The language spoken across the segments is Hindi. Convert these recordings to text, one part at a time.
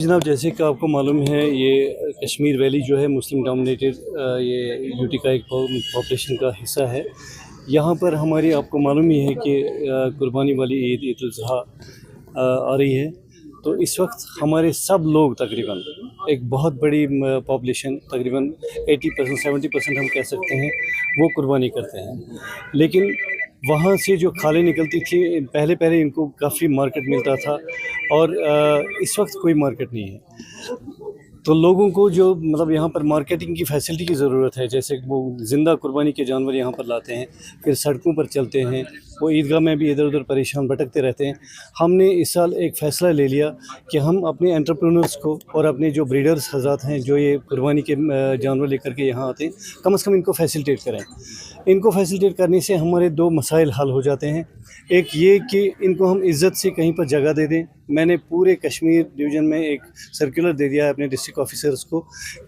जनाब, जैसे कि आपको मालूम है, ये कश्मीर वैली जो है मुस्लिम डोमिनेटेड ये यूटी का एक पॉपुलेशन का हिस्सा है। यहाँ पर हमारी आपको मालूम ही है कि कुर्बानी वाली ईद उल ज़ुहा आ रही है। तो इस वक्त हमारे सब लोग तकरीबन एक बहुत बड़ी पॉपुलेशन तकरीबन 80% 70% हम कह सकते हैं वो कुर्बानी करते हैं। लेकिन वहाँ से जो खालें निकलती थी पहले इनको काफ़ी मार्केट मिलता था और इस वक्त कोई मार्केट नहीं है। तो लोगों को जो मतलब यहाँ पर मार्केटिंग की फैसिलिटी की ज़रूरत है, जैसे वो ज़िंदा कुर्बानी के जानवर यहाँ पर लाते हैं, फिर सड़कों पर चलते हैं, वो ईदगाह में भी इधर उधर परेशान भटकते रहते हैं। हमने इस साल एक फ़ैसला ले लिया कि हम अपने एंटरप्रेन्योर्स को और अपने जो ब्रीडर्स हज़रात हैं जो ये कुर्बानी के जानवर लेकर के यहाँ आते हैं, कम से कम इनको फैसिलिटेट करें। इनको फैसिलिटेट करने से हमारे दो मसाइल हल हो जाते हैं। एक ये कि इनको हम इज़्ज़त से कहीं पर जगह दे दें। मैंने पूरे कश्मीर डिवीज़न में एक सर्कुलर दे दिया है अपने डिस्ट्रिक्ट ऑफिसर्स को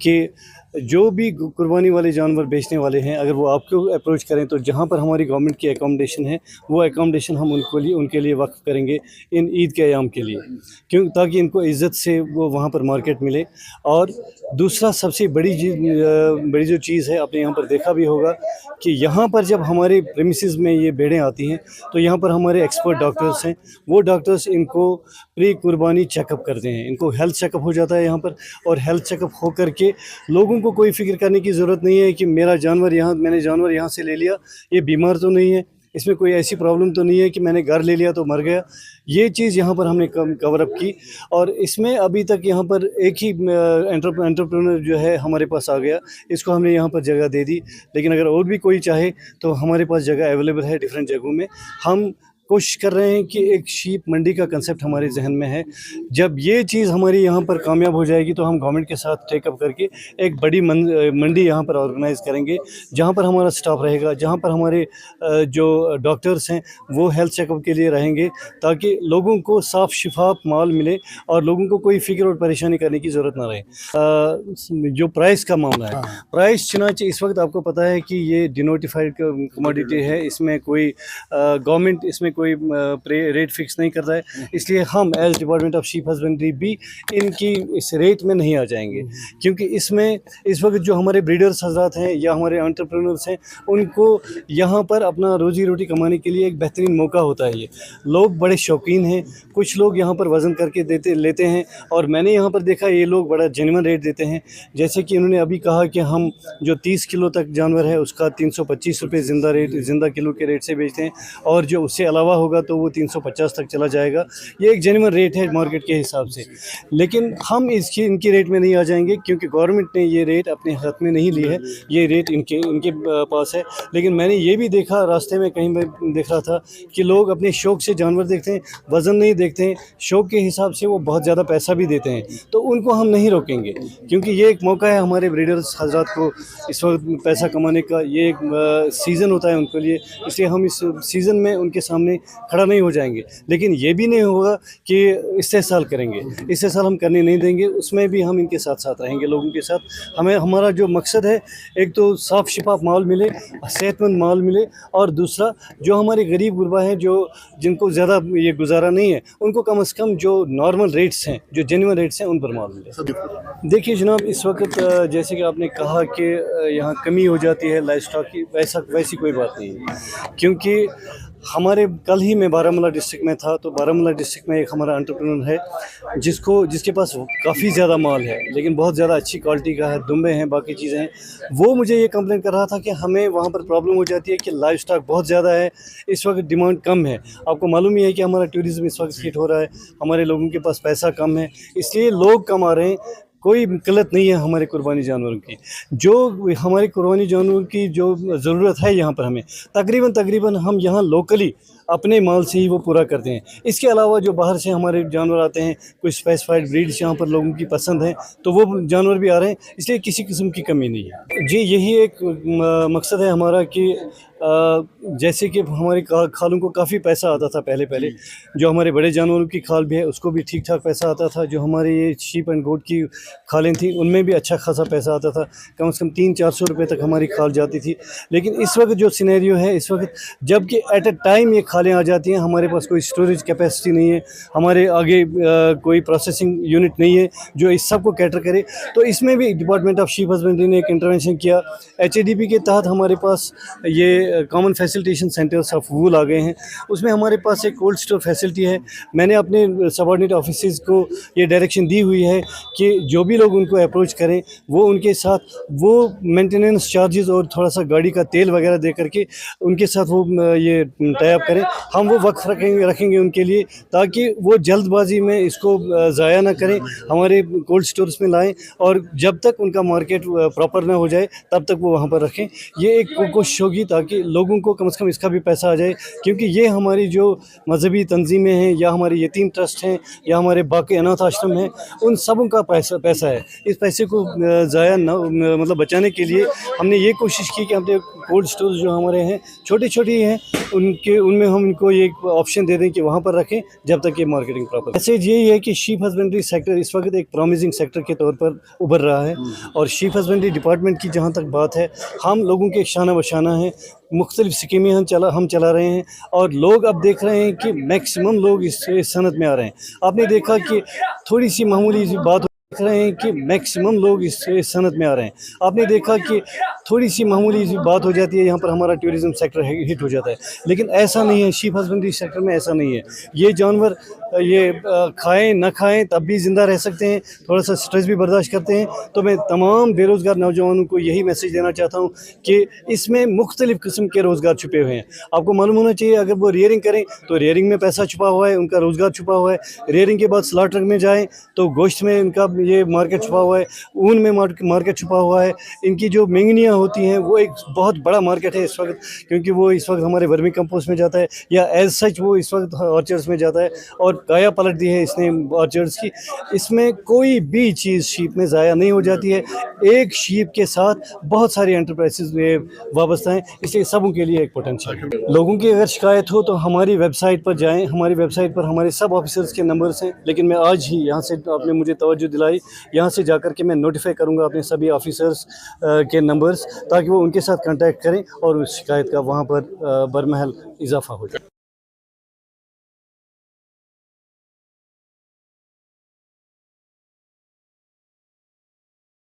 कि जो भी कुर्बानी वाले जानवर बेचने वाले हैं, अगर वो आपको अप्रोच करें तो जहाँ पर हमारी गवर्नमेंट की एकोमोडेशन है वो एकोमोडेशन हम उनके लिए वक्फ करेंगे इन ईद के अयाम के लिए, क्यों ताकि इनको इज़्ज़त से वो वहाँ पर मार्केट मिले। और दूसरा सबसे बड़ी जो चीज़ है, आपने यहाँ पर देखा भी होगा कि यहाँ पर जब हमारे प्रेमिसेस में ये भेड़ें आती हैं तो यहाँ पर हमारे एक्सपर्ट डॉक्टर्स हैं, वो डॉक्टर्स इनको प्री कुर्बानी चेकअप करते हैं। इनको हेल्थ चेकअप हो जाता है यहाँ पर, और हेल्थ चेकअप हो करके लोगों को कोई फ़िक्र करने की ज़रूरत नहीं है कि मैंने जानवर यहाँ से ले लिया, ये बीमार तो नहीं है, इसमें कोई ऐसी प्रॉब्लम तो नहीं है कि मैंने घर ले लिया तो मर गया। ये चीज़ यहाँ पर हमने कवर अप की, और इसमें अभी तक यहाँ पर एक ही एंटरप्रेन्योर जो है हमारे पास आ गया, इसको हमने यहाँ पर जगह दे दी। लेकिन अगर और भी कोई चाहे तो हमारे पास जगह अवेलेबल है डिफरेंट जगहों में। हम कोशिश कर रहे हैं कि एक शीप मंडी का कंसेप्ट हमारे जहन में है। जब ये चीज़ हमारी यहाँ पर कामयाब हो जाएगी तो हम गवर्नमेंट के साथ टेकअप करके एक बड़ी मंडी यहाँ पर ऑर्गेनाइज़ करेंगे, जहाँ पर हमारा स्टाफ रहेगा, जहाँ पर हमारे जो डॉक्टर्स हैं वो हेल्थ चेकअप के लिए रहेंगे, ताकि लोगों को साफ़ शिफाफ माल मिले और लोगों को कोई फ़िक्र और परेशानी करने की ज़रूरत ना रहे। जो प्राइस का मामला है, प्राइस चुनाचे इस वक्त आपको पता है कि ये डिनोटिफाइड कमोडिटी है, इसमें कोई गवर्नमेंट इसमें कोई रेट फिक्स नहीं कर रहा है। इसलिए हम as department of sheep husbandry भी इनकी इस रेट में नहीं आ जाएंगे, क्योंकि इसमें इस वक्त जो हमारे ब्रीडर्स हजरात हैं या हमारे एंटरप्रेन्योर्स हैं, उनको यहाँ पर अपना रोजी रोटी कमाने के लिए एक बेहतरीन मौका होता है। ये लोग बड़े शौकीन हैं, कुछ लोग यहाँ पर वज़न करके लेते हैं, और मैंने यहाँ पर देखा ये लोग बड़ा जेन्युइन रेट देते हैं। जैसे कि इन्होंने अभी कहा कि हम जो 30 किलो तक जानवर है उसका 325 रुपये ज़िंदा किलो के रेट से बेचते हैं, और जो उससे अलावा होगा तो वो 350 तक चला जाएगा। ये एक जेन्युइन रेट है मार्केट के हिसाब से। लेकिन हम इनकी रेट में नहीं आ जाएंगे, क्योंकि गवर्नमेंट ने ये रेट अपने हाथ में नहीं ली है, ये रेट इनके पास है। लेकिन मैंने ये भी देखा, रास्ते में कहीं मैं देख रहा था कि लोग अपने शौक़ से जानवर देखते हैं, वज़न नहीं देखते हैं, शौक़ के हिसाब से वो बहुत ज़्यादा पैसा भी देते हैं। तो उनको हम नहीं रोकेंगे, क्योंकि ये एक मौका है हमारे ब्रीडर्स हजरात को इस वक्त पैसा कमाने का। ये एक सीज़न होता है उनके लिए, इसलिए हम इस सीज़न में उनके सामने खड़ा नहीं हो जाएंगे। लेकिन ये भी नहीं होगा कि इस्तेहसाल करेंगे, इस्तेहसाल हम करने नहीं देंगे, उसमें भी हम इनके साथ साथ रहेंगे, लोगों के साथ। हमारा जो मकसद है, एक तो साफ़ शिफाफ माल मिले, सेहतमंद माल मिले, और दूसरा जो हमारे गरीब गुरबा हैं, जिनको ज़्यादा ये गुजारा नहीं है, उनको कम से कम जो नॉर्मल रेट्स हैं, जो जेन्युइन रेट्स हैं, उन पर माल मिले। देखिए जनाब, इस वक्त जैसे कि आपने कहा कि यहाँ कमी हो जाती है लाइव स्टॉक की, वैसी कोई बात नहीं है। क्योंकि हमारे कल ही मैं बारामूला डिस्ट्रिक्ट में था, तो बारामूला डिस्ट्रिक्ट में एक हमारा एंटरप्रेन्योर है जिसके पास काफ़ी ज़्यादा माल है, लेकिन बहुत ज़्यादा अच्छी क्वालिटी का है, दुम्बे हैं, बाकी चीज़ें हैं। वो मुझे ये कंप्लेन कर रहा था कि हमें वहाँ पर प्रॉब्लम हो जाती है कि लाइव स्टॉक बहुत ज़्यादा है, इस वक्त डिमांड कम है। आपको मालूम ही है कि हमारा टूरिज़्म इस वक्त हिट हो रहा है, हमारे लोगों के पास पैसा कम है, इसलिए लोग कम आ रहे हैं। कोई किल्लत नहीं है हमारे कुर्बानी जानवरों की। जो हमारे कुर्बानी जानवरों की जो ज़रूरत है यहाँ पर, हमें तकरीबन हम यहाँ लोकली अपने माल से ही वो पूरा करते हैं। इसके अलावा जो बाहर से हमारे जानवर आते हैं, कुछ स्पेसिफाइड ब्रीड्स यहाँ पर लोगों की पसंद है, तो वो जानवर भी आ रहे हैं, इसलिए किसी किस्म की कमी नहीं है जी। यही एक मकसद है हमारा कि जैसे कि हमारी खालों को काफ़ी पैसा आता था पहले, जो हमारे बड़े जानवरों की खाल भी है उसको भी ठीक ठाक पैसा आता था। जो हमारी ये शीप एंड गोट की खालें थी उनमें भी अच्छा खासा पैसा आता था, कम से कम 300-400 रुपये तक हमारी खाल जाती थी। लेकिन इस वक्त जो सिनेरियो है, इस वक्त जबकि एट अ टाइम ये खाल खालें आ जाती हैं, हमारे पास कोई स्टोरेज कैपेसिटी नहीं है, हमारे आगे कोई प्रोसेसिंग यूनिट नहीं है जो इस सब को कैटर करे। तो इसमें भी डिपार्टमेंट ऑफ शीप हस्बेंड्री ने एक इंटरवेंशन किया। HADP के तहत हमारे पास ये common facilitation centres of wool आ गए हैं। उसमें हमारे पास एक कोल्ड स्टोर फैसिलिटी है। मैंने अपने सबॉर्डिनेट ऑफिसर्स को ये डायरेक्शन दी हुई है कि जो भी लोग उनको अप्रोच करें वो उनके साथ वो मेंटेनेंस चार्जेस और थोड़ा सा गाड़ी का तेल वगैरह दे करके उनके साथ वो ये टाई अप करें। हम वो वक्त रखेंगे उनके लिए, ताकि वो जल्दबाजी में इसको ज़ाया ना करें, हमारे कोल्ड स्टोर्स में लाएं और जब तक उनका मार्केट प्रॉपर ना हो जाए तब तक वो वहाँ पर रखें। ये एक कोशिश होगी ताकि लोगों को कम से कम इसका भी पैसा आ जाए, क्योंकि ये हमारी जो मजहबी तंजीमें हैं या हमारे यतीम ट्रस्ट हैं या हमारे बाकी अनाथ आश्रम हैं, उन सबों का पैसा है। इस पैसे को ज़ाया ना मतलब बचाने के लिए हमने ये कोशिश की कि हमने कोल्ड स्टोर जो हमारे हैं छोटे हैं उनमें हम इनको ये ऑप्शन दे दें कि वहाँ पर रखें जब तक ये मार्केटिंग प्रॉपर। मैसेज यही है कि शीप हस्बेंड्री सेक्टर इस वक्त एक प्रॉमिसिंग सेक्टर के तौर पर उभर रहा है और शीप हस्बेंड्री डिपार्टमेंट की जहाँ तक बात है, हम लोगों के शाना बशाना है। मुख्तलिफ स्कीमें हम चला रहे हैं और लोग अब देख रहे हैं कि मैक्सिमम लोग इस सनत में आ रहे हैं। आपने देखा कि थोड़ी सी मामूली सी बात देख रहे हैं कि मैक्सिमम लोग इस सनत में आ रहे हैं। आपने देखा कि थोड़ी सी मामूली सी बात हो जाती है, यहाँ पर हमारा टूरिज़्म सेक्टर हिट हो जाता है, लेकिन ऐसा नहीं है। शीप हस्बेंड्री सेक्टर में ऐसा नहीं है। ये जानवर ये खाएं ना खाएं तब भी ज़िंदा रह सकते हैं, थोड़ा सा स्ट्रेस भी बर्दाश्त करते हैं। तो मैं तमाम बेरोज़गार नौजवानों को यही मैसेज देना चाहता हूँ कि इसमें मुख्तलिफ़ किस्म के रोज़गार छुपे हुए हैं। आपको मालूम होना चाहिए, अगर वो रेयरिंग करें तो रेयरिंग में पैसा छुपा हुआ है, उनका रोज़गार छुपा हुआ है। रेयरिंग के बाद स्लॉटर में जाएँ तो गोश्त में इनका ये मार्केट छुपा हुआ है, ऊन में मार्केट छुपा हुआ है। इनकी जो मेंगनियाँ होती हैं वो एक बहुत बड़ा मार्केट है इस वक्त, क्योंकि वो इस वक्त हमारे वर्मी कंपोस्ट में जाता है या एज सच वो इस वक्त ऑर्चर्ड्स में जाता है और काया पलट दी है इसने ऑर्चर्ड्स की। इसमें कोई भी चीज़ शीप में ज़ाया नहीं हो जाती है। एक शीप के साथ बहुत सारी एंटरप्राइजेज वाबस्ता हैं, इसलिए सबों के लिए एक पोटेंशियल है। लोगों की अगर शिकायत हो तो हमारी वेबसाइट पर जाएँ। हमारी वेबसाइट पर हमारे सब ऑफिसर्स के नंबर्स हैं, लेकिन मैं आज ही यहाँ से आपने मुझे तवज्जो दिलाई, यहाँ से जाकर के मैं नोटिफाई करूँगा अपने सभी ऑफिसर्स के नंबर्स, ताकि वो उनके साथ कांटेक्ट करें और उस शिकायत का वहाँ पर बरमहल इजाफा हो जाए।